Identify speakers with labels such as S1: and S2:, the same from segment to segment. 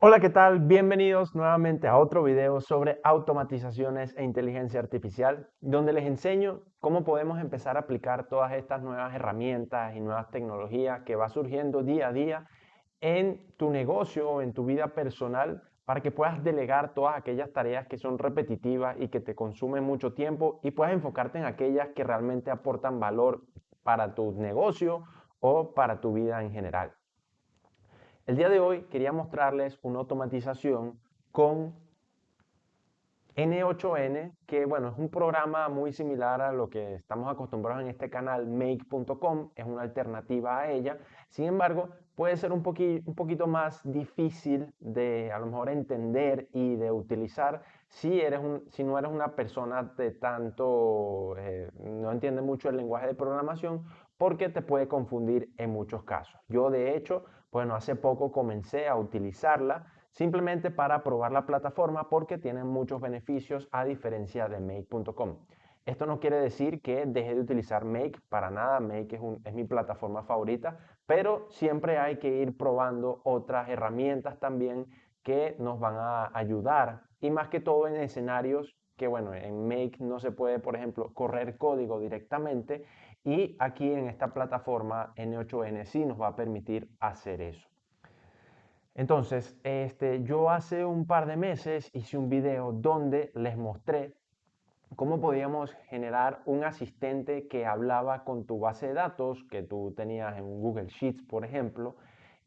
S1: Hola, ¿qué tal? Bienvenidos nuevamente a otro video sobre automatizaciones e inteligencia artificial, donde les enseño cómo podemos empezar a aplicar todas estas nuevas herramientas y nuevas tecnologías que va surgiendo día a día en tu negocio o en tu vida personal para que puedas delegar todas aquellas tareas que son repetitivas y que te consumen mucho tiempo y puedas enfocarte en aquellas que realmente aportan valor para tu negocio o para tu vida en general. El día de hoy quería mostrarles una automatización con N8N, que bueno, es un programa muy similar a lo que estamos acostumbrados en este canal, make.com, es una alternativa a ella. Sin embargo, puede ser un poquito más difícil de a lo mejor entender y de utilizar si no eres una persona de tanto, no entiende mucho el lenguaje de programación, porque te puede confundir en muchos casos. Yo de hecho, bueno, hace poco comencé a utilizarla simplemente para probar la plataforma porque tienen muchos beneficios a diferencia de make.com. Esto no quiere decir que deje de utilizar Make, para nada. Make es mi plataforma favorita, pero siempre hay que ir probando otras herramientas también que nos van a ayudar, y más que todo en escenarios que, bueno, en Make no se puede, por ejemplo, correr código directamente, y aquí en esta plataforma N8N sí nos va a permitir hacer eso. Entonces, yo hace un par de meses hice un video donde les mostré cómo podíamos generar un asistente que hablaba con tu base de datos que tú tenías en Google Sheets, por ejemplo,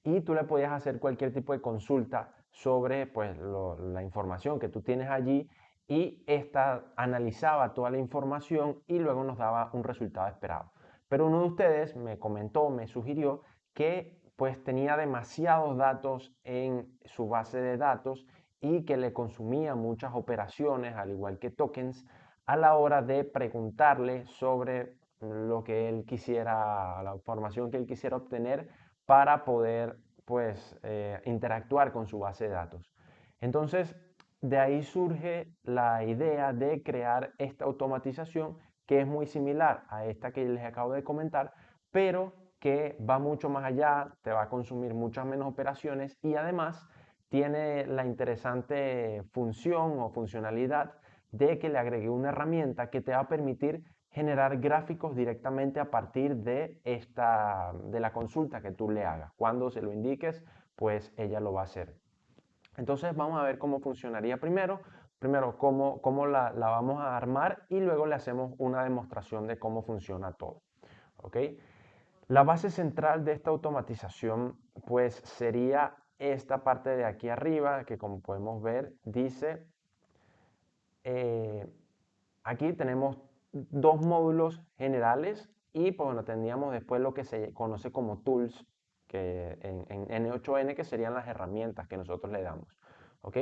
S1: y tú le podías hacer cualquier tipo de consulta sobre pues, la información que tú tienes allí, y esta analizaba toda la información y luego nos daba un resultado esperado. Pero uno de ustedes me comentó, me sugirió que pues tenía demasiados datos en su base de datos y que le consumía muchas operaciones, al igual que tokens, a la hora de preguntarle sobre lo que él quisiera, la información que él quisiera obtener para poder pues interactuar con su base de datos. Entonces, de ahí surge la idea de crear esta automatización que es muy similar a esta que les acabo de comentar, pero que va mucho más allá, te va a consumir muchas menos operaciones y además tiene la interesante función o funcionalidad de que le agregué una herramienta que te va a permitir generar gráficos directamente a partir de la consulta que tú le hagas. Cuando se lo indiques, pues ella lo va a hacer. Entonces vamos a ver cómo funcionaría primero. Primero, cómo la vamos a armar, y luego le hacemos una demostración de cómo funciona todo. ¿Ok? La base central de esta automatización pues sería esta parte de aquí arriba, que como podemos ver dice, eh, aquí tenemos dos módulos generales y pues bueno, tendríamos después lo que se conoce como tools, que en N8N, que serían las herramientas que nosotros le damos. ¿Ok?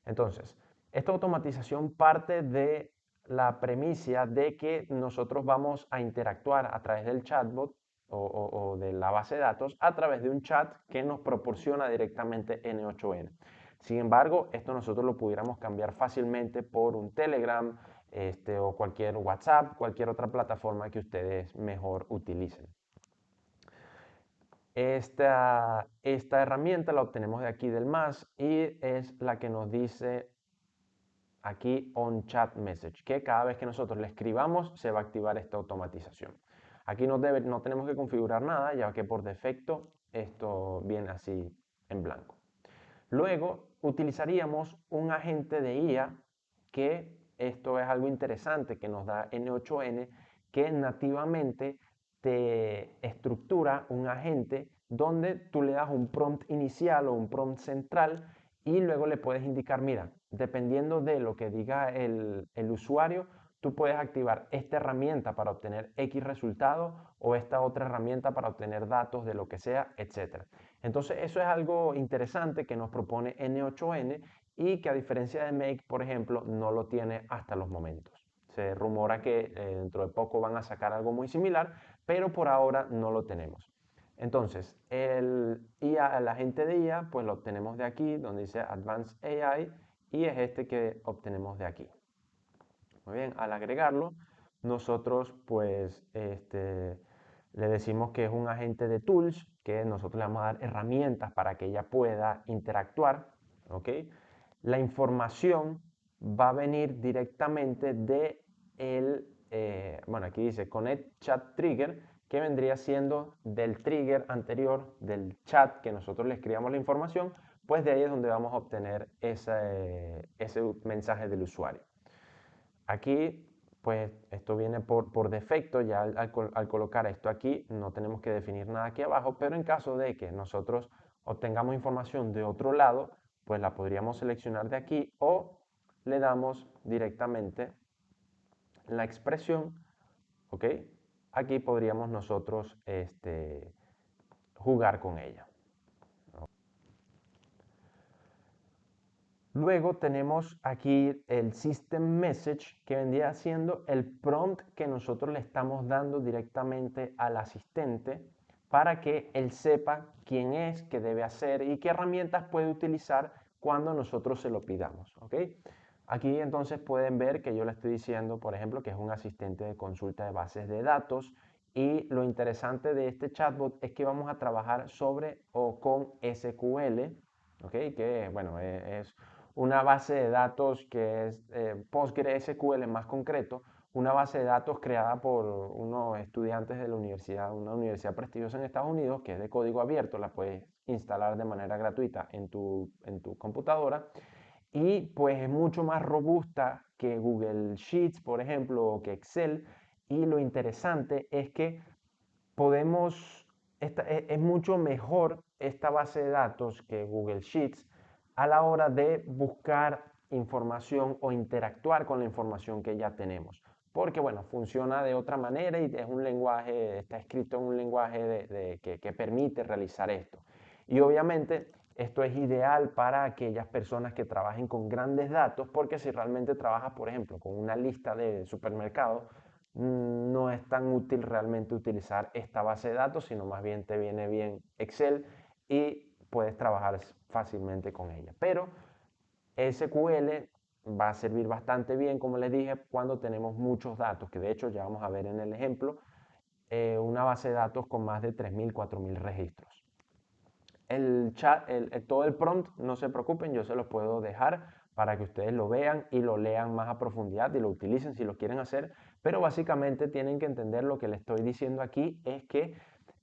S1: Entonces, esta automatización parte de la premisa de que nosotros vamos a interactuar a través del chatbot o de la base de datos a través de un chat que nos proporciona directamente N8N. Sin embargo, esto nosotros lo pudiéramos cambiar fácilmente por un Telegram, o cualquier WhatsApp, cualquier otra plataforma que ustedes mejor utilicen. Esta herramienta la obtenemos de aquí del más, y es la que nos dice aquí on chat message, que cada vez que nosotros le escribamos se va a activar esta automatización. Aquí no tenemos que configurar nada, ya que por defecto esto viene así en blanco. Luego utilizaríamos un agente de IA, que esto es algo interesante que nos da N8N, que nativamente te estructura un agente donde tú le das un prompt inicial o un prompt central, y luego le puedes indicar, mira, dependiendo de lo que diga el usuario, tú puedes activar esta herramienta para obtener X resultado o esta otra herramienta para obtener datos de lo que sea, etc. Entonces eso es algo interesante que nos propone N8N, y que a diferencia de Make, por ejemplo, no lo tiene hasta los momentos. Se rumora que dentro de poco van a sacar algo muy similar, pero por ahora no lo tenemos. Entonces, el agente de IA, pues lo obtenemos de aquí, donde dice Advanced AI, y es este que obtenemos de aquí. Muy bien, al agregarlo, nosotros pues le decimos que es un agente de tools, que nosotros le vamos a dar herramientas para que ella pueda interactuar. ¿ok? La información va a venir directamente de bueno, aquí dice Connect Chat Trigger, que vendría siendo del trigger anterior del chat que nosotros le escribamos la información, pues de ahí es donde vamos a obtener ese mensaje del usuario. Aquí, pues esto viene por defecto, ya al colocar esto aquí, no tenemos que definir nada aquí abajo, pero en caso de que nosotros obtengamos información de otro lado, pues la podríamos seleccionar de aquí o le damos directamente la expresión, ¿ok? Aquí podríamos nosotros jugar con ella. Luego tenemos aquí el System Message, que vendría siendo el prompt que nosotros le estamos dando directamente al asistente para que él sepa quién es, qué debe hacer y qué herramientas puede utilizar cuando nosotros se lo pidamos. ¿Ok? Aquí entonces pueden ver que yo le estoy diciendo, por ejemplo, que es un asistente de consulta de bases de datos, y lo interesante de este chatbot es que vamos a trabajar sobre o con SQL, ¿ok? Que bueno, es una base de datos que es PostgreSQL más concreto, una base de datos creada por unos estudiantes de la universidad, una universidad prestigiosa en Estados Unidos, que es de código abierto, la puedes instalar de manera gratuita en tu computadora, y pues es mucho más robusta que Google Sheets, por ejemplo, o que Excel, y lo interesante es que podemos, es mucho mejor esta base de datos que Google Sheets a la hora de buscar información o interactuar con la información que ya tenemos. Porque, bueno, funciona de otra manera y es un lenguaje, está escrito en un lenguaje que permite realizar esto. Y obviamente esto es ideal para aquellas personas que trabajen con grandes datos, porque si realmente trabajas, por ejemplo, con una lista de supermercados, no es tan útil realmente utilizar esta base de datos, sino más bien te viene bien Excel y puedes trabajar fácilmente con ella. Pero SQL va a servir bastante bien, como les dije, cuando tenemos muchos datos, que de hecho ya vamos a ver en el ejemplo, una base de datos con más de 3.000, 4.000 registros. El chat, todo el prompt, no se preocupen, yo se los puedo dejar para que ustedes lo vean y lo lean más a profundidad y lo utilicen si lo quieren hacer, pero básicamente tienen que entender lo que le estoy diciendo aquí es que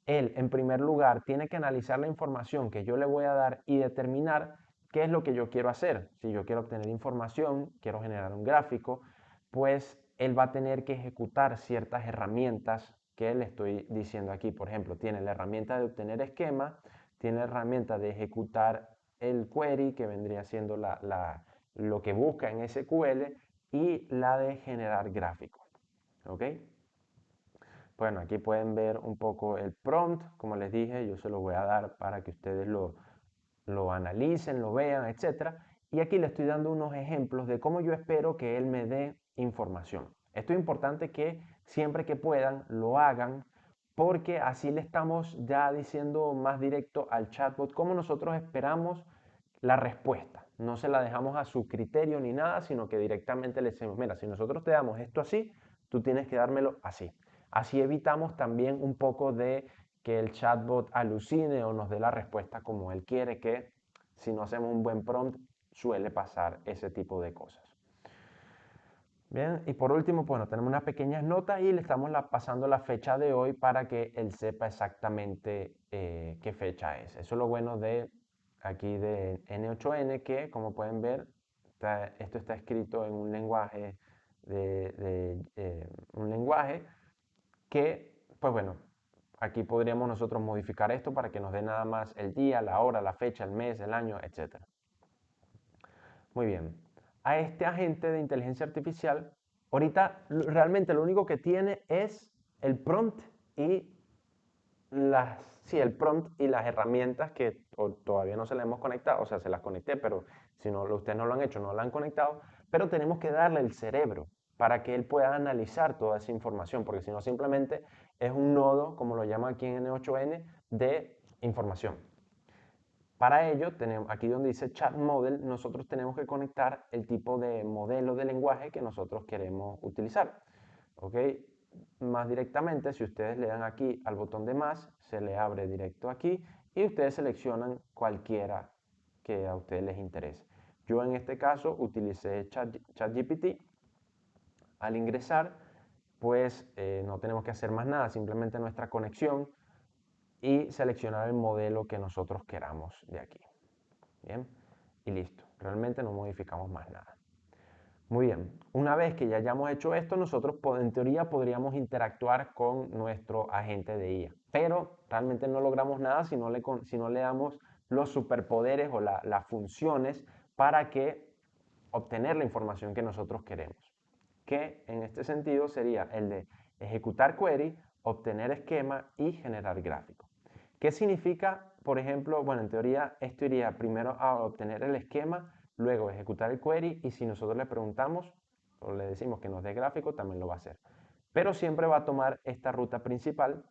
S1: él, en primer lugar, tiene que analizar la información que yo le voy a dar y determinar qué es lo que yo quiero hacer. Si yo quiero obtener información, quiero generar un gráfico, pues él va a tener que ejecutar ciertas herramientas que le estoy diciendo aquí. Por ejemplo, tiene la herramienta de obtener esquema, tiene la herramienta de ejecutar el query, que vendría siendo lo que busca en SQL, y la de generar gráficos. ¿Ok? Bueno, aquí pueden ver un poco el prompt, como les dije, yo se lo voy a dar para que ustedes lo analicen, lo vean, etc. Y aquí le estoy dando unos ejemplos de cómo yo espero que él me dé información. Esto es importante que siempre que puedan lo hagan, porque así le estamos ya diciendo más directo al chatbot cómo nosotros esperamos la respuesta. No se la dejamos a su criterio ni nada, sino que directamente le decimos, mira, si nosotros te damos esto así, tú tienes que dármelo así. Así evitamos también un poco de que el chatbot alucine o nos dé la respuesta como él quiere, que si no hacemos un buen prompt suele pasar ese tipo de cosas. Bien, y por último, bueno, tenemos unas pequeñas notas y le estamos pasando la fecha de hoy para que él sepa exactamente qué fecha es. Eso es lo bueno de aquí de N8N, que como pueden ver, esto está escrito en un lenguaje, un lenguaje que, pues bueno, aquí podríamos nosotros modificar esto para que nos dé nada más el día, la hora, la fecha, el mes, el año, etc. Muy bien. A este agente de inteligencia artificial, ahorita realmente lo único que tiene es el prompt y el prompt y las herramientas que todavía no se le hemos conectado, o sea, se las conecté, pero si no, ustedes no lo han hecho, no lo han conectado, pero tenemos que darle el cerebro para que él pueda analizar toda esa información, porque si no, simplemente es un nodo, como lo llaman aquí en N8N, de información. Para ello, tenemos, aquí donde dice Chat Model, nosotros tenemos que conectar el tipo de modelo de lenguaje que nosotros queremos utilizar. ¿Ok? Más directamente, si ustedes le dan aquí al botón de más, se le abre directo aquí y ustedes seleccionan cualquiera que a ustedes les interese. Yo en este caso utilicé ChatGPT. Al ingresar, pues no tenemos que hacer más nada, simplemente nuestra conexión y seleccionar el modelo que nosotros queramos de aquí. Bien, y listo. Realmente no modificamos más nada. Muy bien, una vez que ya hayamos hecho esto, nosotros en teoría podríamos interactuar con nuestro agente de IA, pero realmente no logramos nada si no le damos los superpoderes o las funciones para que obtener la información que nosotros queremos, que en este sentido sería el de ejecutar query, obtener esquema y generar gráfico. ¿Qué significa, por ejemplo? Bueno, en teoría esto iría primero a obtener el esquema, luego ejecutar el query y si nosotros le preguntamos o le decimos que nos dé gráfico, también lo va a hacer. Pero siempre va a tomar esta ruta principal,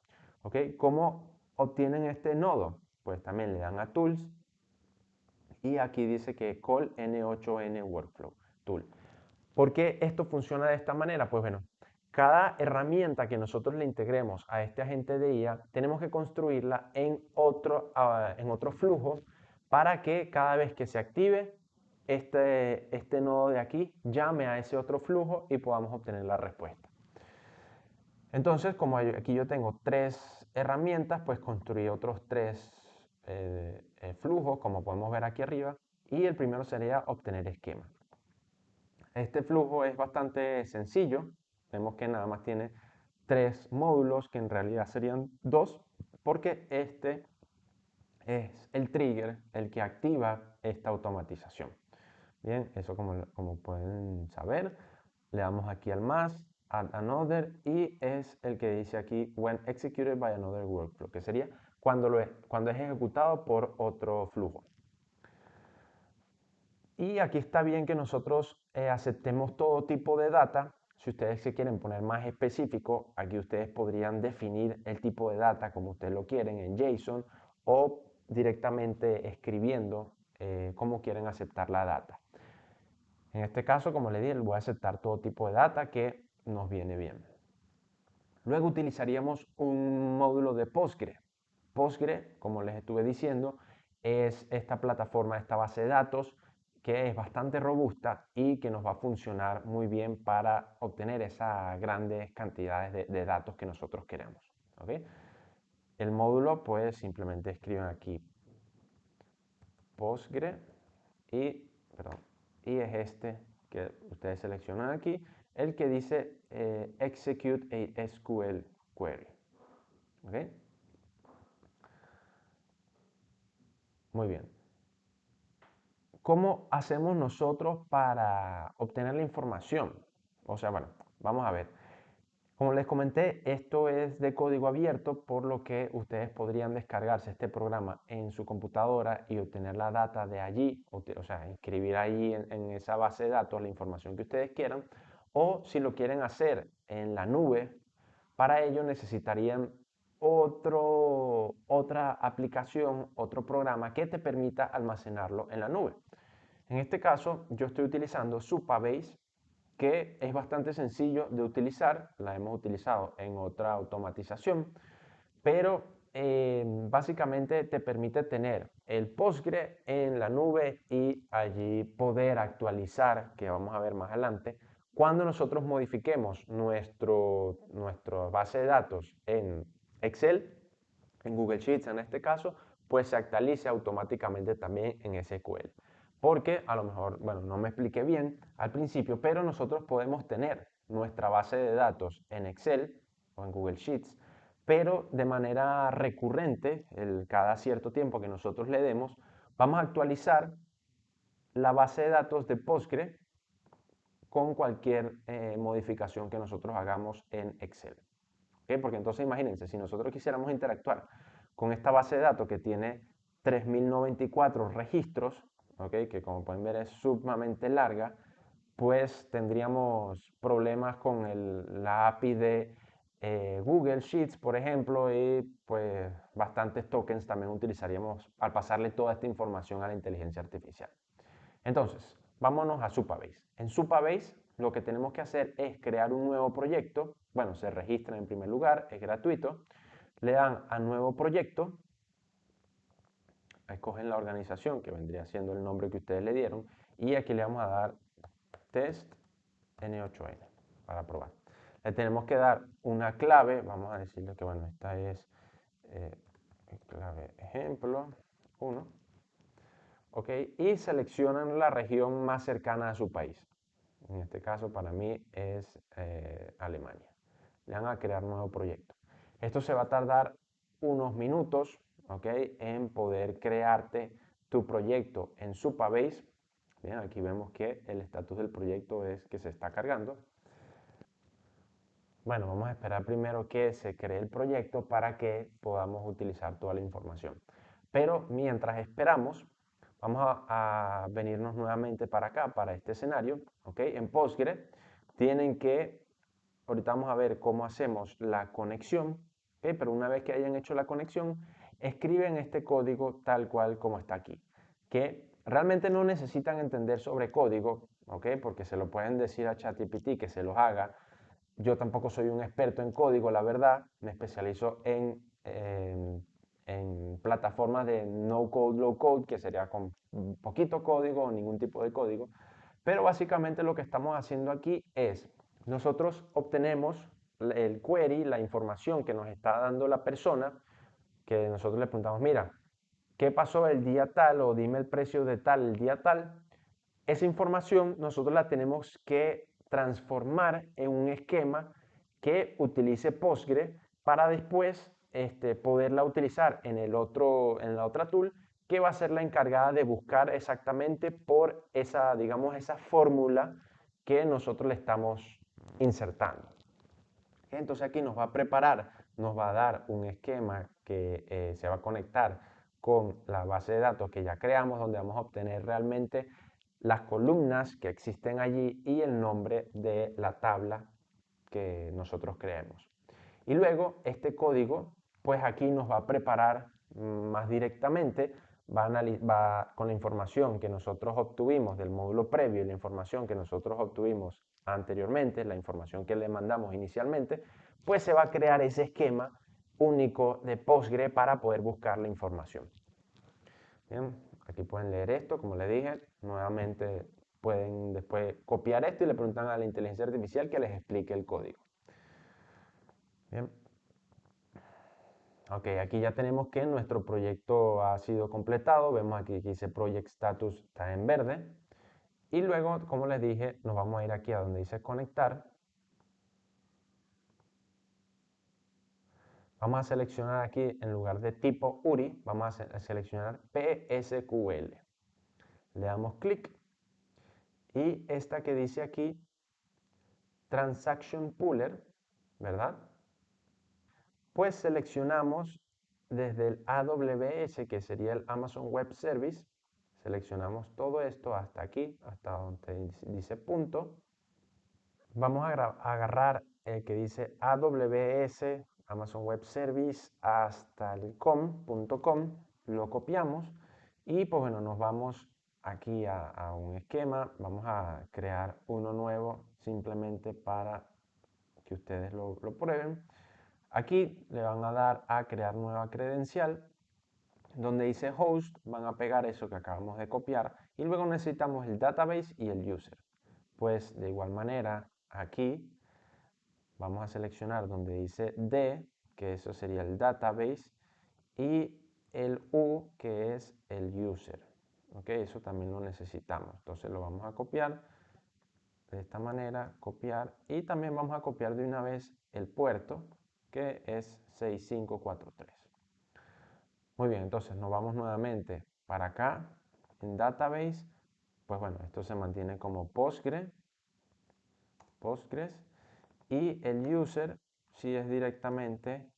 S1: ¿ok? ¿Cómo obtienen este nodo? Pues también le dan a Tools y aquí dice que Call N8N Workflow Tool. ¿Por qué esto funciona de esta manera? Pues bueno, cada herramienta que nosotros le integremos a este agente de IA, tenemos que construirla en otro flujo para que cada vez que se active este nodo de aquí, llame a ese otro flujo y podamos obtener la respuesta. Entonces, como aquí yo tengo 3 herramientas, pues construí otros 3 flujos, como podemos ver aquí arriba, y el primero sería obtener esquema. Este flujo es bastante sencillo. Vemos que nada más tiene 3 módulos, que en realidad serían 2, porque este es el trigger, el que activa esta automatización. Bien, eso como pueden saber, le damos aquí al más, add another, y es el que dice aquí, when executed by another workflow, que sería cuando es ejecutado por otro flujo. Y aquí está bien que nosotros aceptemos todo tipo de data. Si ustedes se quieren poner más específico, aquí ustedes podrían definir el tipo de data como ustedes lo quieren en JSON o directamente escribiendo cómo quieren aceptar la data. En este caso, como les dije, voy a aceptar todo tipo de data que nos viene bien. Luego utilizaríamos un módulo de Postgre. Postgre, como les estuve diciendo, es esta plataforma, esta base de datos que es bastante robusta y que nos va a funcionar muy bien para obtener esas grandes cantidades de datos que nosotros queremos. ¿Okay? El módulo, pues simplemente escriben aquí Postgre y es este que ustedes seleccionan aquí, el que dice Execute a SQL Query. ¿Okay? Muy bien. ¿Cómo hacemos nosotros para obtener la información? O sea, bueno, vamos a ver. Como les comenté, esto es de código abierto, por lo que ustedes podrían descargarse este programa en su computadora y obtener la data de allí, o sea, inscribir ahí en esa base de datos la información que ustedes quieran, o si lo quieren hacer en la nube, para ello necesitarían otra aplicación, otro programa que te permita almacenarlo en la nube. En este caso, yo estoy utilizando Supabase, que es bastante sencillo de utilizar, la hemos utilizado en otra automatización, pero básicamente te permite tener el Postgre en la nube y allí poder actualizar, que vamos a ver más adelante, cuando nosotros modifiquemos nuestra base de datos en Excel, en Google Sheets en este caso, pues se actualice automáticamente también en SQL. Porque a lo mejor, bueno, no me expliqué bien al principio, pero nosotros podemos tener nuestra base de datos en Excel o en Google Sheets, pero de manera recurrente, cada cierto tiempo que nosotros le demos, vamos a actualizar la base de datos de Postgre con cualquier modificación que nosotros hagamos en Excel. ¿Okay? Porque entonces imagínense, si nosotros quisiéramos interactuar con esta base de datos que tiene 3094 registros, ¿okay? Que como pueden ver es sumamente larga, pues tendríamos problemas con la API de Google Sheets, por ejemplo, y pues bastantes tokens también utilizaríamos al pasarle toda esta información a la inteligencia artificial. Entonces, vámonos a Supabase. En Supabase lo que tenemos que hacer es crear un nuevo proyecto. Bueno, se registran en primer lugar, es gratuito. Le dan a nuevo proyecto escogen la organización, que vendría siendo el nombre que ustedes le dieron, y aquí le vamos a dar test N8N para probar. Le tenemos que dar una clave, vamos a decirle que bueno, esta es clave ejemplo 1, ok, y seleccionan la región más cercana a su país. En este caso para mí es Alemania. Le van a crear nuevo proyecto. Esto se va a tardar unos minutos, ok, en poder crearte tu proyecto en Supabase. Bien, aquí vemos que el estatus del proyecto es que se está cargando. Bueno, vamos a esperar primero que se cree el proyecto para que podamos utilizar toda la información. Pero mientras esperamos, vamos a venirnos nuevamente para acá, para este escenario, ¿ok? En Postgre tienen que, ahorita vamos a ver cómo hacemos la conexión, ¿ok? Pero una vez que hayan hecho la conexión, escriben este código tal cual como está aquí, que realmente no necesitan entender sobre código, ¿ok? Porque se lo pueden decir a ChatGPT que se los haga. Yo tampoco soy un experto en código, la verdad, me especializo en plataformas de no code, low code, que sería con poquito código o ningún tipo de código. Pero básicamente lo que estamos haciendo aquí es, nosotros obtenemos el query, la información que nos está dando la persona, que nosotros le preguntamos, mira, ¿qué pasó el día tal o dime el precio de tal el día tal? Esa información nosotros la tenemos que transformar en un esquema que utilice Postgre para después poderla utilizar en la otra tool que va a ser la encargada de buscar exactamente por esa, digamos, esa fórmula que nosotros le estamos insertando. Entonces aquí nos va a preparar, nos va a dar un esquema que se va a conectar con la base de datos que ya creamos, donde vamos a obtener realmente las columnas que existen allí y el nombre de la tabla que nosotros creemos. Y luego este código, pues aquí nos va a preparar más directamente, va con la información que nosotros obtuvimos del módulo previo y la información que nosotros obtuvimos anteriormente, la información que le mandamos inicialmente, pues se va a crear ese esquema único de Postgre para poder buscar la información. Bien, aquí pueden leer esto, como les dije, nuevamente pueden después copiar esto y le preguntan a la inteligencia artificial que les explique el código. Bien. Ok, aquí ya tenemos que nuestro proyecto ha sido completado. Vemos aquí que dice Project Status está en verde. Y luego, como les dije, nos vamos a ir aquí a donde dice conectar. Vamos a seleccionar aquí, en lugar de tipo URI, vamos a seleccionar PSQL. Le damos clic. Y esta que dice aquí, Transaction Pooler, ¿verdad? Pues seleccionamos desde el AWS, que sería el Amazon Web Service, seleccionamos todo esto hasta aquí, hasta donde dice punto. Vamos a agarrar el que dice AWS, Amazon Web Service, hasta el .com, lo copiamos y pues bueno, nos vamos aquí a un esquema, vamos a crear uno nuevo simplemente para que ustedes lo prueben. Aquí le van a dar a crear nueva credencial, donde dice host, van a pegar eso que acabamos de copiar y luego necesitamos el database y el user. Pues de igual manera aquí vamos a seleccionar donde dice D, que eso sería el database, y el U, que es el user. Ok, eso también lo necesitamos. Entonces lo vamos a copiar de esta manera, copiar, y también vamos a copiar de una vez el puerto, que es 6543. Muy bien, entonces nos vamos nuevamente para acá, en Database. Pues bueno, esto se mantiene como Postgres, y el user sí es directamente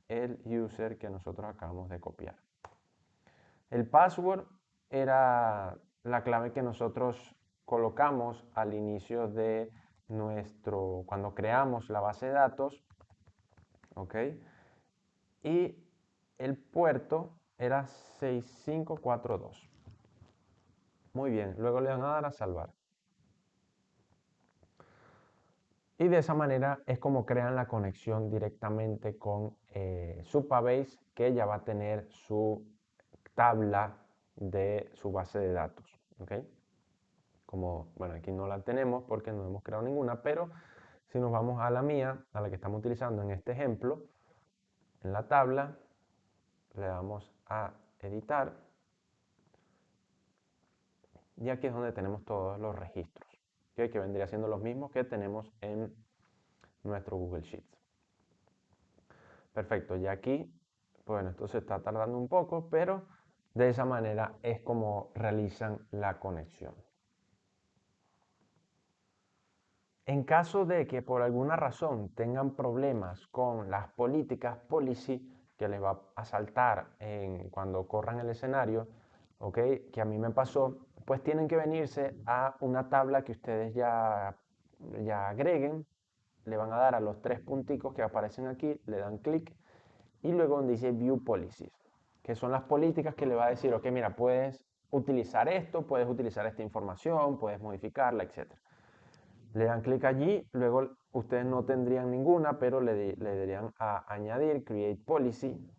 S1: el user que nosotros acabamos de copiar. El password era la clave que nosotros colocamos al inicio de cuando creamos la base de datos, ¿ok? Y el puerto era 6542. Muy bien, luego le van a dar a salvar. Y de esa manera es como crean la conexión directamente con Supabase, que ya va a tener su tabla de su base de datos, ¿ok? Como, bueno, aquí no la tenemos porque no hemos creado ninguna, pero si nos vamos a la mía, a la que estamos utilizando en este ejemplo, en la tabla, le damos a editar y aquí es donde tenemos todos los registros, ¿okay? Que vendría siendo los mismos que tenemos en nuestro Google Sheets. Perfecto, y aquí, bueno, esto se está tardando un poco, pero de esa manera es como realizan la conexión. En caso de que por alguna razón tengan problemas con las políticas policy que les va a saltar cuando corran el escenario, ¿ok? Que a mí me pasó, pues tienen que venirse a una tabla que ustedes ya agreguen, le van a dar a los tres punticos que aparecen aquí, le dan clic y luego donde dice View Policies, que son las políticas que le va a decir, ok, mira, puedes utilizar esto, puedes utilizar esta información, puedes modificarla, etc. Le dan clic allí, luego ustedes no tendrían ninguna, pero le darían a añadir, Create Policy.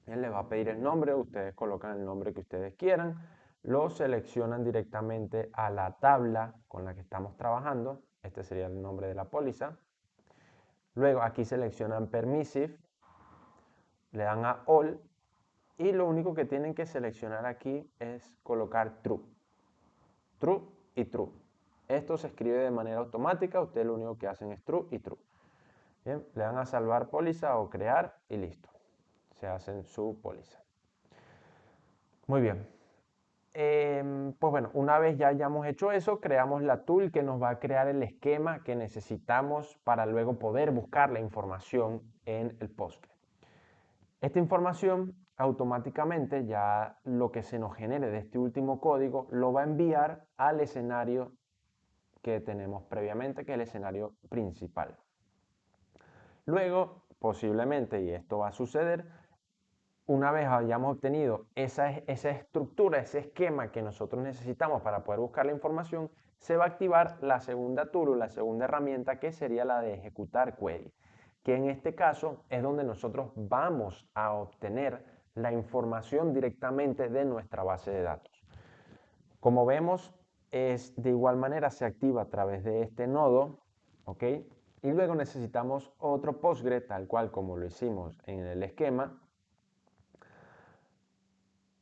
S1: Él les va a pedir el nombre, ustedes colocan el nombre que ustedes quieran, lo seleccionan directamente a la tabla con la que estamos trabajando. Este sería el nombre de la póliza. Luego aquí seleccionan Permissive, le dan a All y lo único que tienen que seleccionar aquí es colocar True. True y True. Esto se escribe de manera automática, ustedes lo único que hacen es True y True. Bien, le dan a salvar póliza o crear y listo. Se hacen su póliza. Muy bien. Pues bueno, una vez ya hayamos hecho eso, creamos la tool que nos va a crear el esquema que necesitamos para luego poder buscar la información en el Postgre. Esta información automáticamente ya lo que se nos genere de este último código lo va a enviar al escenario que tenemos previamente, que es el escenario principal. Luego, posiblemente, y esto va a suceder, una vez hayamos obtenido esa estructura, ese esquema que nosotros necesitamos para poder buscar la información, se va a activar la segunda tool, la segunda herramienta, que sería la de ejecutar query, que en este caso es donde nosotros vamos a obtener la información directamente de nuestra base de datos. Como vemos, de igual manera se activa a través de este nodo, ¿ok? Y luego necesitamos otro Postgre, tal cual como lo hicimos en el esquema.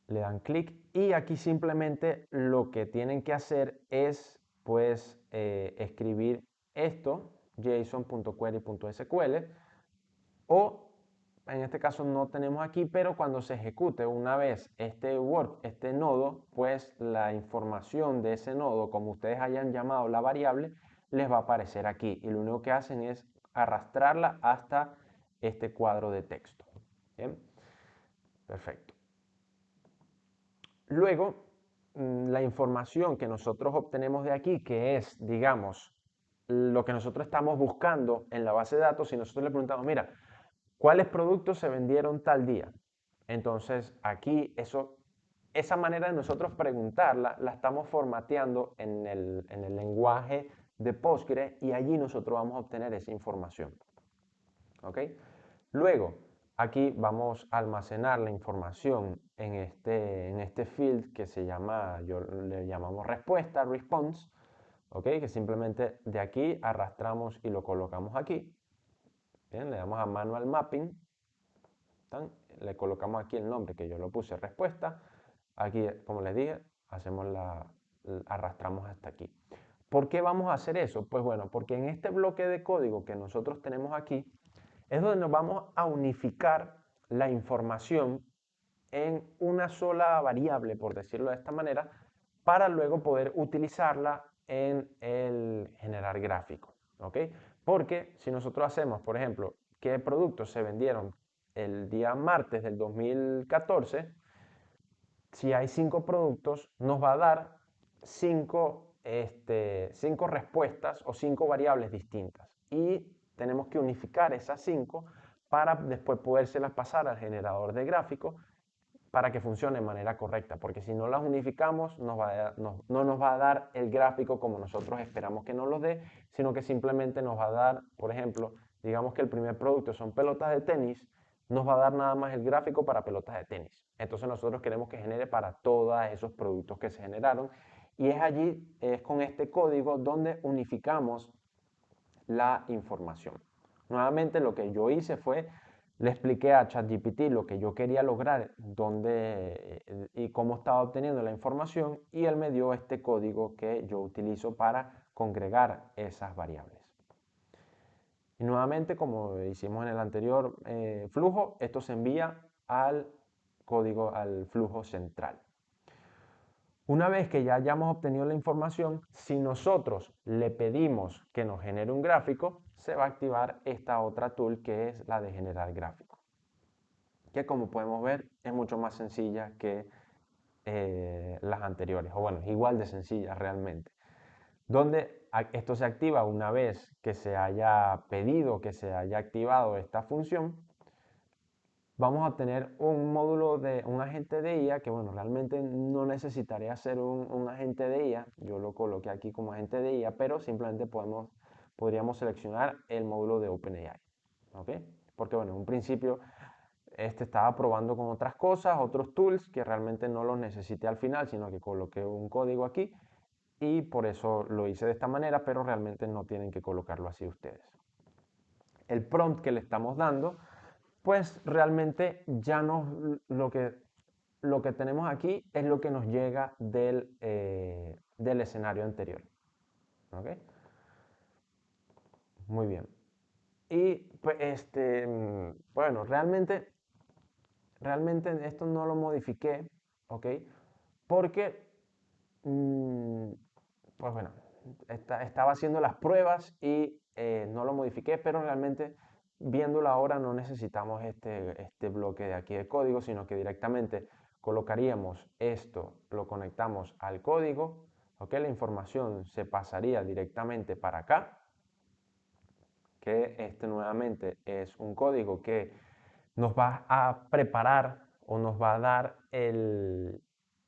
S1: Le dan clic y aquí simplemente lo que tienen que hacer es pues escribir esto, json.query.sql, o en este caso no tenemos aquí, pero cuando se ejecute una vez este nodo, pues la información de ese nodo, como ustedes hayan llamado la variable, les va a aparecer aquí y lo único que hacen es arrastrarla hasta este cuadro de texto. ¿Bien? Perfecto. Luego, la información que nosotros obtenemos de aquí, que es, digamos, lo que nosotros estamos buscando en la base de datos, si nosotros le preguntamos, mira, ¿cuáles productos se vendieron tal día? Entonces, aquí esa manera de nosotros preguntarla, la estamos formateando en el lenguaje de Postgre y allí nosotros vamos a obtener esa información. ¿Ok? Luego, aquí vamos a almacenar la información en este field que se llama, le llamamos respuesta, response, ¿ok? Que simplemente de aquí arrastramos y lo colocamos aquí. Bien, le damos a manual mapping, le colocamos aquí el nombre que yo lo puse, respuesta. Aquí, como les dije, arrastramos hasta aquí. ¿Por qué vamos a hacer eso? Pues bueno, porque en este bloque de código que nosotros tenemos aquí, es donde nos vamos a unificar la información en una sola variable, por decirlo de esta manera, para luego poder utilizarla en el generar gráfico. ¿Ok? Porque si nosotros hacemos, por ejemplo, qué productos se vendieron el día martes del 2014, si hay 5 productos, nos va a dar 5 respuestas o 5 variables distintas. Y tenemos que unificar esas 5 para después podérselas pasar al generador de gráfico para que funcione de manera correcta, porque si no las unificamos no nos va a dar el gráfico como nosotros esperamos que nos lo dé, sino que simplemente nos va a dar, por ejemplo, digamos que el primer producto son pelotas de tenis, nos va a dar nada más el gráfico para pelotas de tenis. Entonces nosotros queremos que genere para todos esos productos que se generaron. Y es allí, es con este código donde unificamos la información. Nuevamente lo que yo hice fue, le expliqué a ChatGPT lo que yo quería lograr, dónde y cómo estaba obteniendo la información, y él me dio este código que yo utilizo para congregar esas variables. Y nuevamente, como hicimos en el anterior flujo, esto se envía al código, al flujo central. Una vez que ya hayamos obtenido la información, si nosotros le pedimos que nos genere un gráfico, se va a activar esta otra tool que es la de generar gráfico, que como podemos ver es mucho más sencilla que las anteriores, o bueno, igual de sencilla realmente, donde esto se activa una vez que se haya pedido, que se haya activado esta función. Vamos a tener un módulo de un agente de IA que, bueno, realmente no necesitaría ser un agente de IA. Yo lo coloqué aquí como agente de IA, pero simplemente podríamos seleccionar el módulo de OpenAI. ¿Ok? Porque, bueno, en un principio estaba probando con otras cosas, otros tools que realmente no los necesité al final, sino que coloqué un código aquí y por eso lo hice de esta manera, pero realmente no tienen que colocarlo así ustedes. El prompt que le estamos dando, pues realmente ya lo que tenemos aquí es lo que nos llega del escenario anterior. ¿Ok? Muy bien. Y pues bueno, realmente esto no lo modifiqué, ¿ok? Porque, mm, pues bueno, estaba haciendo las pruebas y no lo modifiqué, pero realmente viéndolo ahora no necesitamos este bloque de aquí de código, sino que directamente colocaríamos esto, lo conectamos al código, ¿ok? La información se pasaría directamente para acá, que este nuevamente es un código que nos va a preparar o nos va a dar el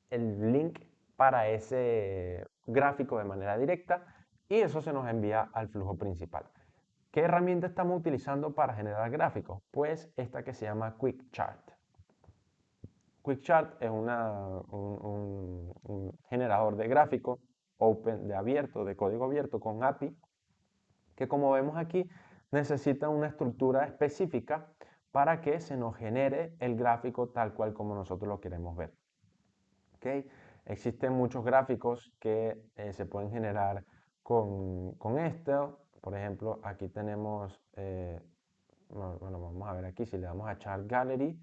S1: link para ese gráfico de manera directa, y eso se nos envía al flujo principal. ¿Qué herramienta estamos utilizando para generar gráficos? Pues esta que se llama QuickChart. QuickChart es un generador de gráficos open, de abierto, de código abierto con API, que como vemos aquí necesita una estructura específica para que se nos genere el gráfico tal cual como nosotros lo queremos ver. ¿Okay? Existen muchos gráficos que se pueden generar con esto. Por ejemplo, aquí tenemos, bueno, vamos a ver aquí, si le damos a Chart Gallery,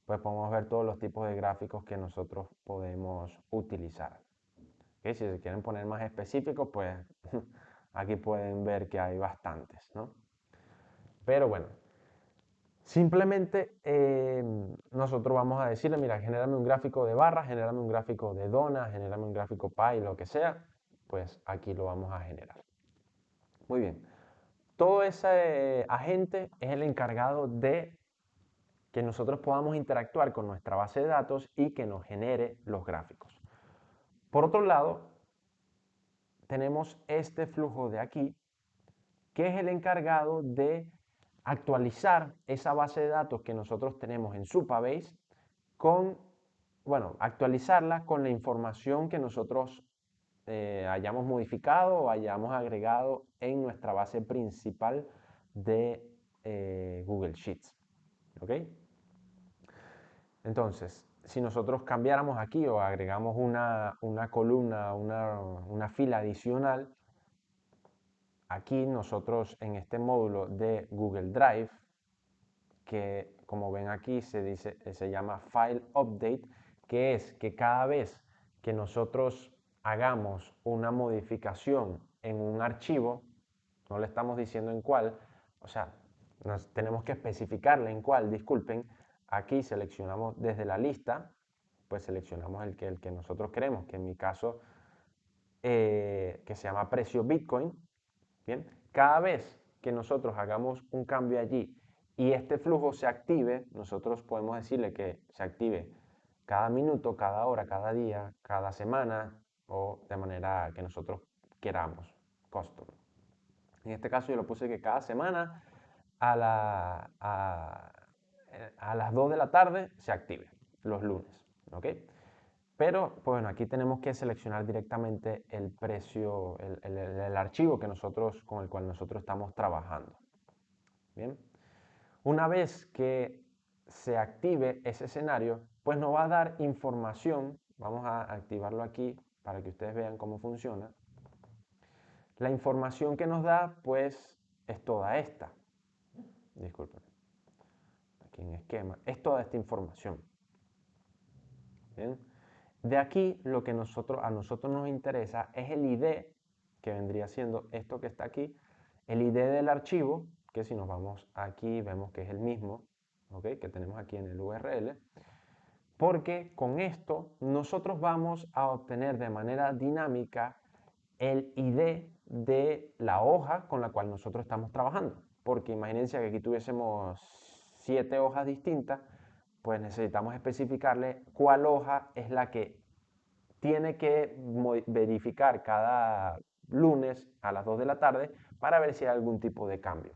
S1: pues podemos ver todos los tipos de gráficos que nosotros podemos utilizar. ¿Okay? Si se quieren poner más específicos, pues aquí pueden ver que hay bastantes, ¿no? Pero bueno, simplemente nosotros vamos a decirle, mira, genérame un gráfico de barra, genérame un gráfico de dona, genérame un gráfico pie, lo que sea, pues aquí lo vamos a generar. Muy bien. Todo ese agente es el encargado de que nosotros podamos interactuar con nuestra base de datos y que nos genere los gráficos. Por otro lado, tenemos este flujo de aquí, que es el encargado de actualizar esa base de datos que nosotros tenemos en Supabase con, bueno, actualizarla con la información que nosotros hayamos modificado o hayamos agregado en nuestra base principal de Google Sheets. ¿Ok? Entonces, si nosotros cambiáramos aquí o agregamos una columna, una fila adicional, aquí nosotros en este módulo de Google Drive, que como ven aquí se llama File Update, que es que cada vez que nosotros hagamos una modificación en un archivo, no le estamos diciendo en cuál, o sea, tenemos que especificarle en cuál, disculpen, aquí seleccionamos desde la lista, pues seleccionamos el que nosotros queremos, que en mi caso, que se llama precio Bitcoin. Bien, cada vez que nosotros hagamos un cambio allí y este flujo se active, nosotros podemos decirle que se active cada minuto, cada hora, cada día, cada semana o de manera que nosotros queramos, custom. En este caso yo lo puse que cada semana a las 2 de la tarde se active. los lunes, ¿ok? Pero, pues bueno, aquí tenemos que seleccionar directamente el precio, el archivo que con el cual nosotros estamos trabajando. Bien. Una vez que se active ese escenario, pues nos va a dar información. Vamos a activarlo aquí para que ustedes vean cómo funciona. La información que nos da, pues, es toda esta. Disculpen. Aquí en esquema. Es toda esta información. Bien. De aquí, lo que a nosotros nos interesa es el ID, que vendría siendo esto que está aquí, el ID del archivo, que si nos vamos aquí, vemos que es el mismo, ¿okay? Que tenemos aquí en el URL, porque con esto nosotros vamos a obtener de manera dinámica el ID de la hoja con la cual nosotros estamos trabajando. Porque imagínense que aquí tuviésemos 7 hojas distintas, pues necesitamos especificarle cuál hoja es la que tiene que verificar cada lunes a las 2 de la tarde para ver si hay algún tipo de cambio.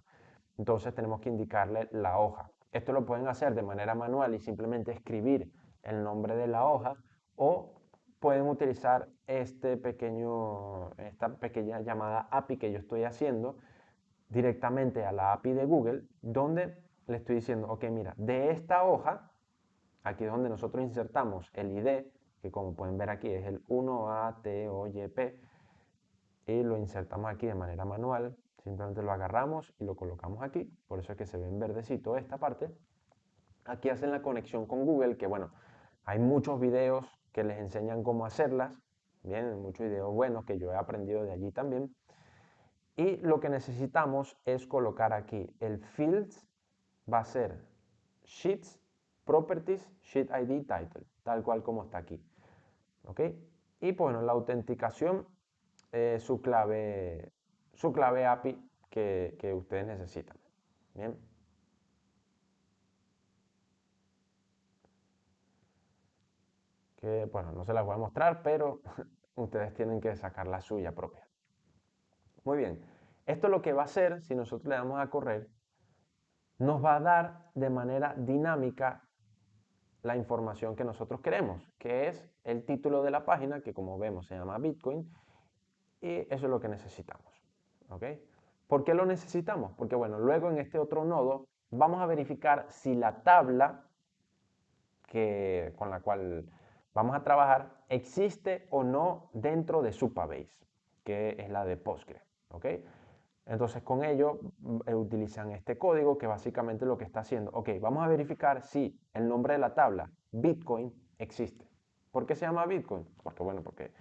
S1: Entonces tenemos que indicarle la hoja. Esto lo pueden hacer de manera manual y simplemente escribir el nombre de la hoja, o pueden utilizar esta pequeña llamada API que yo estoy haciendo directamente a la API de Google, donde le estoy diciendo, ok, mira, de esta hoja, aquí es donde nosotros insertamos el ID, que como pueden ver aquí es el 1ATOYP, y lo insertamos aquí de manera manual. Simplemente lo agarramos y lo colocamos aquí, por eso es que se ve en verdecito esta parte. Aquí hacen la conexión con Google, que bueno, hay muchos videos que les enseñan cómo hacerlas, bien, muchos videos buenos que yo he aprendido de allí también. Y lo que necesitamos es colocar aquí el fields, va a ser Sheets, Properties, Sheet ID, Title, tal cual como está aquí. ¿Ok? Y pues bueno, la autenticación, su clave API que ustedes necesitan. Bien. Que bueno, no se las voy a mostrar, pero ustedes tienen que sacar la suya propia. Muy bien. Esto lo que va a hacer, si nosotros le damos a correr, nos va a dar de manera dinámica la información que nosotros queremos, que es el título de la página, que como vemos se llama Bitcoin, y eso es lo que necesitamos. ¿Ok? ¿Por qué lo necesitamos? Porque bueno, luego en este otro nodo vamos a verificar si la tabla con la cual vamos a trabajar existe o no dentro de Supabase, que es la de Postgre. ¿Ok? Entonces con ello utilizan este código que básicamente lo que está haciendo, ok, vamos a verificar si el nombre de la tabla Bitcoin existe. ¿Por qué se llama Bitcoin? Porque bueno, porque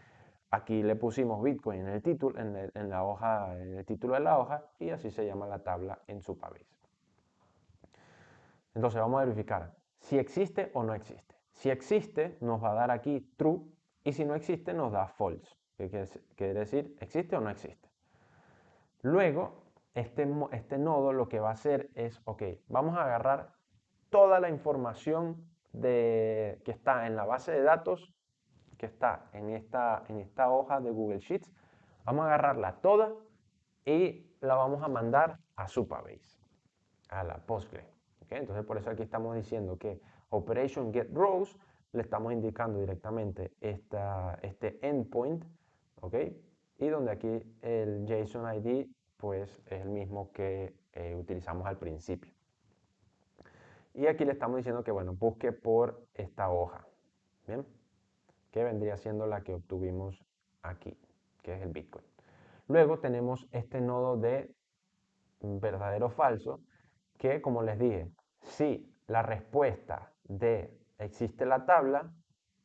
S1: aquí le pusimos Bitcoin en el título, en la hoja, en el título de la hoja, y así se llama la tabla en Supabase. Entonces vamos a verificar si existe o no existe. Si existe, nos va a dar aquí true, y si no existe, nos da false, que quiere decir existe o no existe. Luego, este nodo lo que va a hacer es, ok, vamos a agarrar toda la información que está en la base de datos, que está en esta hoja de Google Sheets, vamos a agarrarla toda y la vamos a mandar a Supabase, a la Postgre. ¿Okay? Entonces por eso aquí estamos diciendo que Operation Get Rows le estamos indicando directamente este endpoint, ¿ok? Y donde aquí el JSON ID pues es el mismo que utilizamos al principio. Y aquí le estamos diciendo que bueno, busque por esta hoja, ¿bien? Que vendría siendo la que obtuvimos aquí, que es el Bitcoin. Luego tenemos este nodo de verdadero o falso, que como les dije, si la respuesta de existe la tabla,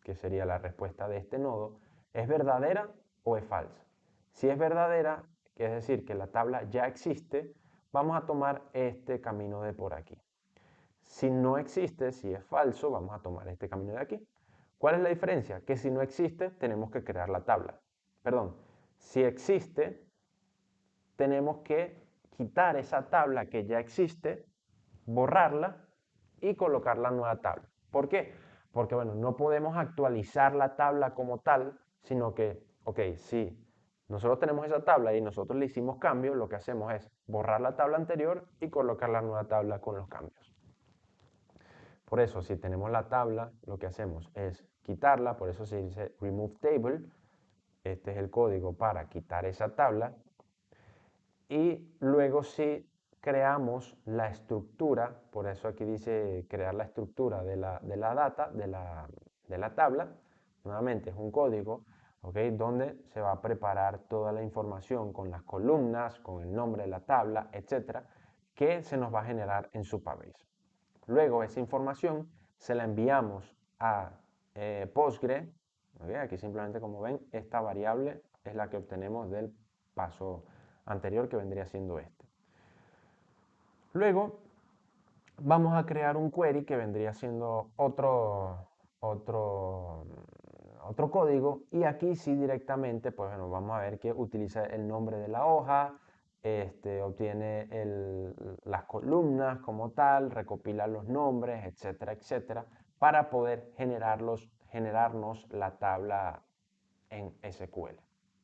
S1: que sería la respuesta de este nodo, es verdadera o es falsa. Si es verdadera, que es decir, que la tabla ya existe, vamos a tomar este camino de por aquí. Si no existe, si es falso, vamos a tomar este camino de aquí. ¿Cuál es la diferencia? Que si no existe, tenemos que crear la tabla. Perdón, si existe, tenemos que quitar esa tabla que ya existe, borrarla y colocar la nueva tabla. ¿Por qué? Porque, bueno, no podemos actualizar la tabla como tal, sino que, ok, si nosotros tenemos esa tabla y nosotros le hicimos cambios, lo que hacemos es borrar la tabla anterior y colocar la nueva tabla con los cambios. Por eso, si tenemos la tabla, lo que hacemos es quitarla, por eso se dice remove table. Este es el código para quitar esa tabla. Y luego si creamos la estructura, por eso aquí dice crear la estructura de la data, de la tabla, nuevamente es un código, ¿ok? Donde se va a preparar toda la información con las columnas, con el nombre de la tabla, etcétera, que se nos va a generar en Supabase. Luego esa información se la enviamos a Postgre, ¿okay? Aquí simplemente como ven, esta variable es la que obtenemos del paso anterior que vendría siendo este. Luego vamos a crear un query que vendría siendo otro código y aquí sí directamente, pues bueno, vamos a ver que utiliza el nombre de la hoja, obtiene las columnas como tal, recopila los nombres, etcétera, etcétera, para poder generarnos la tabla en SQL.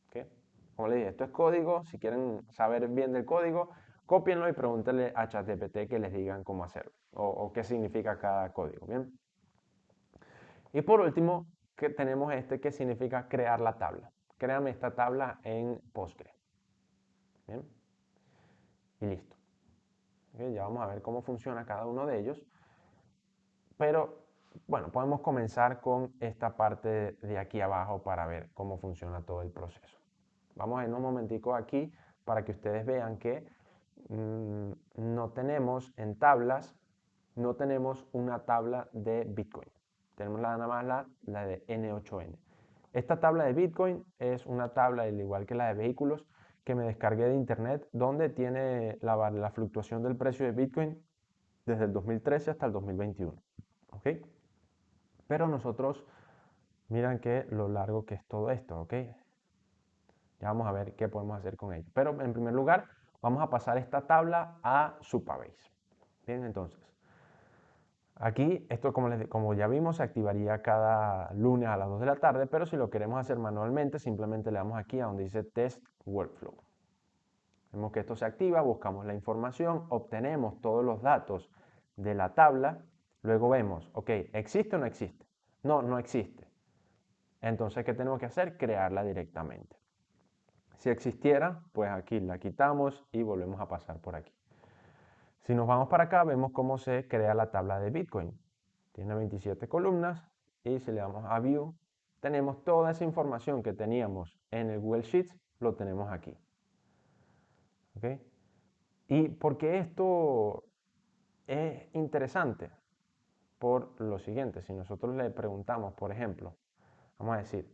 S1: ¿Okay? Como les dije, esto es código. Si quieren saber bien del código, cópienlo y pregúntenle a ChatGPT que les digan cómo hacerlo o qué significa cada código. ¿Bien? Y por último, que tenemos este que significa crear la tabla. Créame esta tabla en Postgre. ¿Bien? Y listo. ¿Okay? Ya vamos a ver cómo funciona cada uno de ellos. Pero bueno, podemos comenzar con esta parte de aquí abajo para ver cómo funciona todo el proceso. Vamos a ir un momentico aquí para que ustedes vean que no tenemos en tablas, no tenemos una tabla de Bitcoin. Tenemos nada más la de N8N. Esta tabla de Bitcoin es una tabla, al igual que la de vehículos, que me descargué de internet, donde tiene la fluctuación del precio de Bitcoin desde el 2013 hasta el 2021. ¿Ok? Pero nosotros, miran que lo largo que es todo esto, ¿ok? Ya vamos a ver qué podemos hacer con ello. Pero en primer lugar, vamos a pasar esta tabla a Supabase. Bien, entonces, aquí esto como ya vimos se activaría cada lunes a las 2 de la tarde, pero si lo queremos hacer manualmente, simplemente le damos aquí a donde dice Test Workflow. Vemos que esto se activa, buscamos la información, obtenemos todos los datos de la tabla, luego vemos, ok, ¿existe o no existe? No, no existe. Entonces, ¿qué tenemos que hacer? Crearla directamente. Si existiera, pues aquí la quitamos y volvemos a pasar por aquí. Si nos vamos para acá, vemos cómo se crea la tabla de Bitcoin. Tiene 27 columnas y si le damos a View, tenemos toda esa información que teníamos en el Google Sheets, lo tenemos aquí. ¿Okay? ¿Y por qué esto es interesante? Por lo siguiente, si nosotros le preguntamos, por ejemplo, vamos a decir,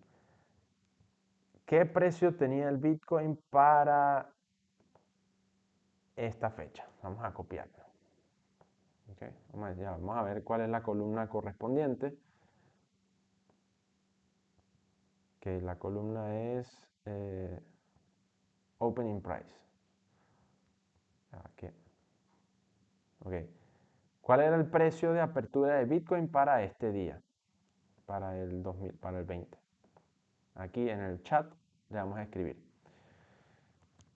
S1: ¿qué precio tenía el Bitcoin para esta fecha? Vamos a copiarlo. Okay. Vamos a ver cuál es la columna correspondiente. Que la columna es Opening Price. Aquí. Okay. ¿Cuál era el precio de apertura de Bitcoin para este día? Para el 2000, para el 20. Aquí en el chat le vamos a escribir.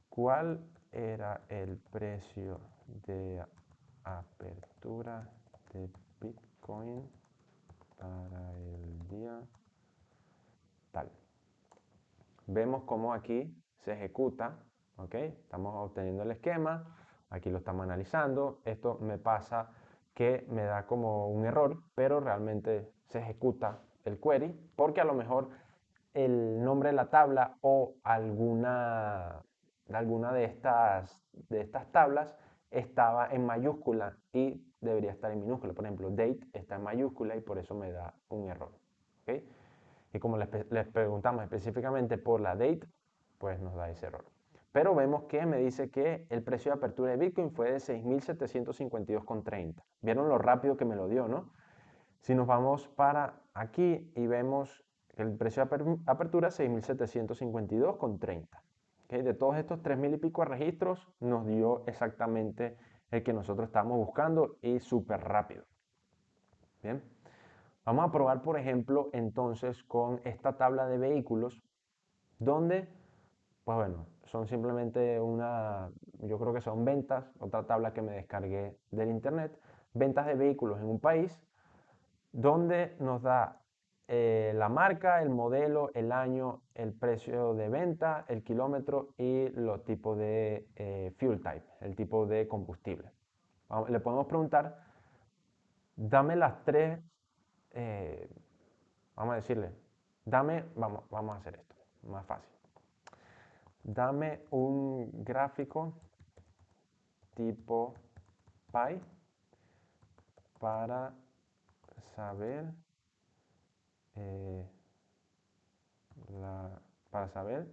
S1: ¿Cuál era el precio de apertura de Bitcoin para el día tal? Vemos cómo aquí se ejecuta, ¿ok? Estamos obteniendo el esquema, aquí lo estamos analizando, esto me pasa que me da como un error, pero realmente se ejecuta el query, porque a lo mejor el nombre de la tabla o alguna de estas tablas estaba en mayúscula y debería estar en minúscula. Por ejemplo, date está en mayúscula y por eso me da un error. ¿Okay? Y como les preguntamos específicamente por la date, pues nos da ese error. Pero vemos que me dice que el precio de apertura de Bitcoin fue de 6.752,30. ¿Vieron lo rápido que me lo dio, no? Si nos vamos para aquí y vemos que el precio de apertura es 6.752,30. ¿Okay? De todos estos 3.000 y pico registros, nos dio exactamente el que nosotros estábamos buscando y súper rápido. Bien. Vamos a probar, por ejemplo, entonces con esta tabla de vehículos, donde, pues bueno, son simplemente yo creo que son ventas, otra tabla que me descargué del internet, ventas de vehículos en un país, donde nos da la marca, el modelo, el año, el precio de venta, el kilómetro y los tipos de fuel type, el tipo de combustible. Le podemos preguntar, dame las tres, eh, vamos a decirle, vamos a hacer esto, más fácil. Dame un gráfico tipo pie para saber eh, la, para saber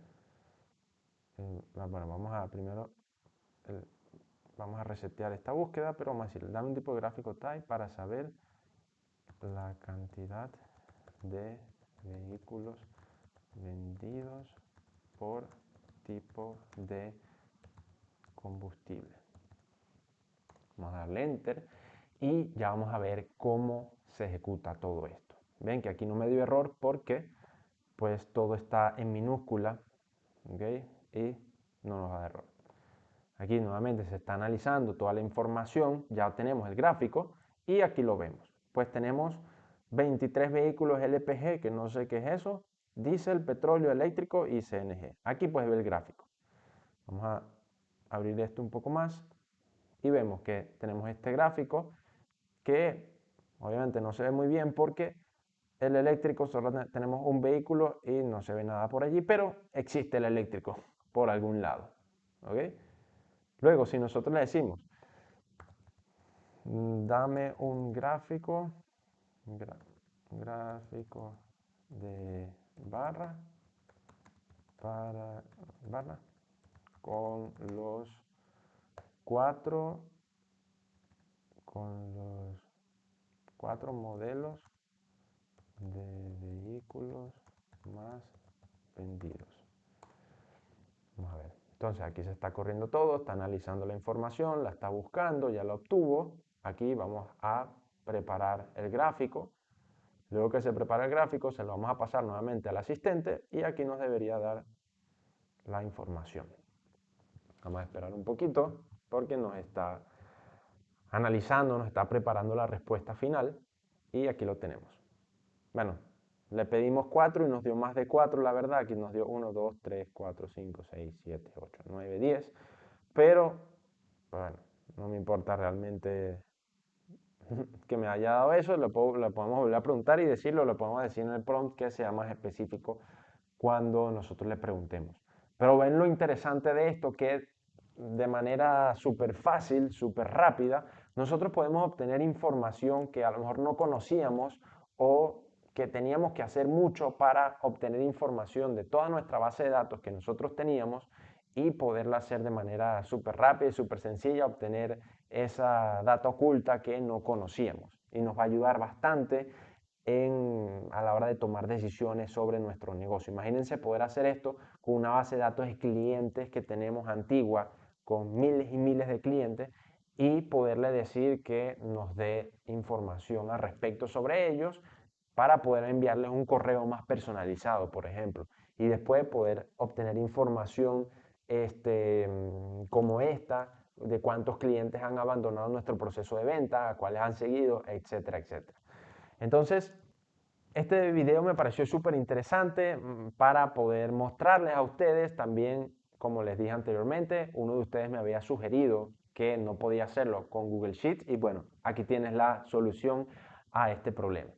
S1: bueno, vamos a primero vamos a resetear esta búsqueda, pero vamos a decir, dame un tipo de gráfico type para saber la cantidad de vehículos vendidos por tipo de combustible. Vamos a darle enter y ya vamos a ver cómo se ejecuta todo esto. Ven que aquí no me dio error porque pues todo está en minúscula, ¿ok? Y no nos da error. Aquí nuevamente se está analizando toda la información, ya tenemos el gráfico y aquí lo vemos. Pues tenemos 23 vehículos LPG, que no sé qué es eso, diésel, petróleo, eléctrico y CNG. Aquí puedes ver el gráfico. Vamos a abrir esto un poco más y vemos que tenemos este gráfico que obviamente no se ve muy bien porque el eléctrico solo tenemos un vehículo y no se ve nada por allí, pero existe el eléctrico por algún lado. ¿Ok? Luego, si nosotros le decimos, dame un gráfico, gráfico de barra para barra con los cuatro modelos de vehículos más vendidos. Vamos a ver. Entonces aquí se está corriendo todo, está analizando la información, la está buscando, ya la obtuvo. Aquí vamos a preparar el gráfico. Luego que se prepara el gráfico, se lo vamos a pasar nuevamente al asistente y aquí nos debería dar la información. Vamos a esperar un poquito porque nos está analizando, nos está preparando la respuesta final y aquí lo tenemos. Bueno, le pedimos 4 y nos dio más de 4, la verdad. Aquí nos dio 1, 2, 3, 4, 5, 6, 7, 8, 9, 10. Pero, bueno, no me importa realmente que me haya dado eso. Le podemos volver a preguntar y decirlo. Le podemos decir en el prompt que sea más específico cuando nosotros le preguntemos. Pero ven lo interesante de esto, que de manera súper fácil, súper rápida, nosotros podemos obtener información que a lo mejor no conocíamos o que teníamos que hacer mucho para obtener información de toda nuestra base de datos que nosotros teníamos y poderla hacer de manera súper rápida y súper sencilla, obtener esa data oculta que no conocíamos. Y nos va a ayudar bastante a la hora de tomar decisiones sobre nuestro negocio. Imagínense poder hacer esto con una base de datos de clientes que tenemos antigua, con miles y miles de clientes, y poderle decir que nos dé información al respecto sobre ellos para poder enviarles un correo más personalizado, por ejemplo, y después poder obtener información como esta, de cuántos clientes han abandonado nuestro proceso de venta, a cuáles han seguido, etcétera, etcétera. Entonces, este video me pareció súper interesante para poder mostrarles a ustedes. También, como les dije anteriormente, uno de ustedes me había sugerido que no podía hacerlo con Google Sheets y bueno, aquí tienes la solución a este problema.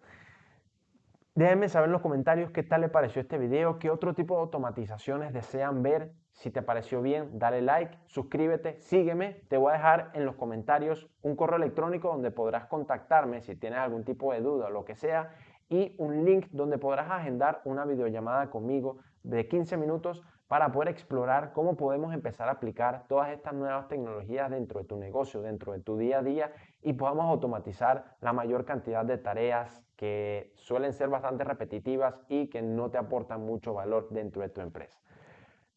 S1: Déjenme saber en los comentarios qué tal les pareció este video, qué otro tipo de automatizaciones desean ver. Si te pareció bien, dale like, suscríbete, sígueme. Te voy a dejar en los comentarios un correo electrónico donde podrás contactarme si tienes algún tipo de duda o lo que sea, y un link donde podrás agendar una videollamada conmigo de 15 minutos para poder explorar cómo podemos empezar a aplicar todas estas nuevas tecnologías dentro de tu negocio, dentro de tu día a día, y podamos automatizar la mayor cantidad de tareas que suelen ser bastante repetitivas y que no te aportan mucho valor dentro de tu empresa.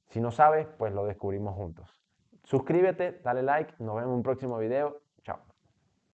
S1: Si no sabes, pues lo descubrimos juntos. Suscríbete, dale like, nos vemos en un próximo video